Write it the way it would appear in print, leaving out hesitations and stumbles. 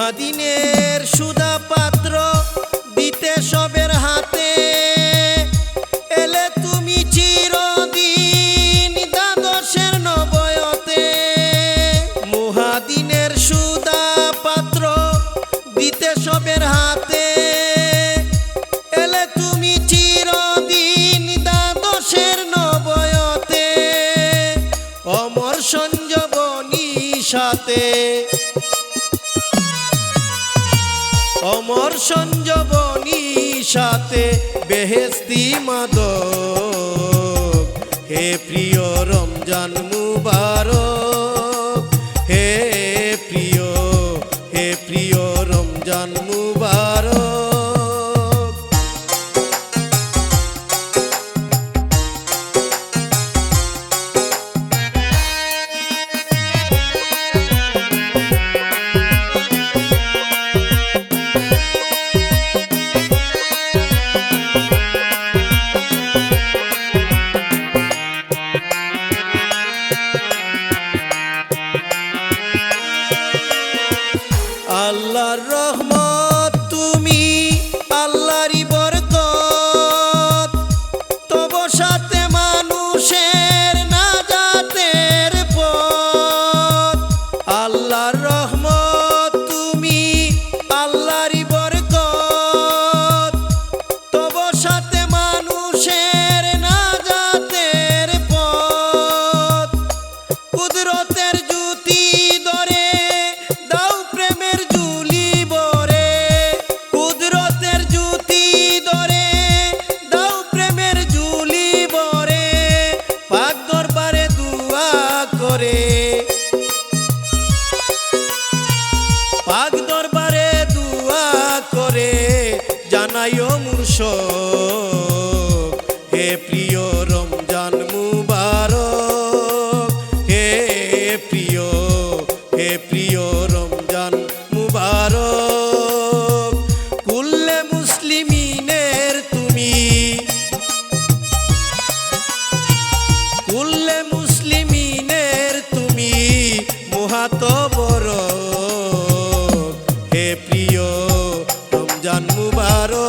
মহাদিনের সুধা পাত্র দিতে সবের হাতে, এলে তুমি চিরদিন দ্বাদশের নবয়তে। মহাদিনের সুধা পাত্র দিতে সবের হাতে, এলে তুমি চিরদিন দ্বাদশের নবয়তে। অমর সঞ্জীবনী সাথে, অমর সঞ্জীবনী সাথে বেহেশতি মাদক। হে প্রিয় রমজান মুবারক, হে প্রিয় রমজান মুবারক। আল্লাহর রহমত তুমি, আল্লাহরই বরকত, তব সাথে মানুষের নাজাতের পথ। আল্লাহর রহমত তুমি, আল্লাহরই বরকত, তব সাথে মানুষের নাজাতের পথ। কুদরতের জ্যোতি ধরে দাও প্রেমের ঝুলি ভরে, কুদরতের জ্যোতি ধরে দাও প্রেমের ঝুলি ভরে। পাক দরবারে দুয়া করে, পাক দরবারে দুয়া করে জানাইও মুর্শদ। হে প্রিয় রমজান মুবারক, হে প্রিয় রমজান মুবারক। কুল্লে মুসলিমিনের তুমি, কুল্লে মুসলিমিনের তুমি মুহাতবরক। হে প্রিয় রমজান মুবারক।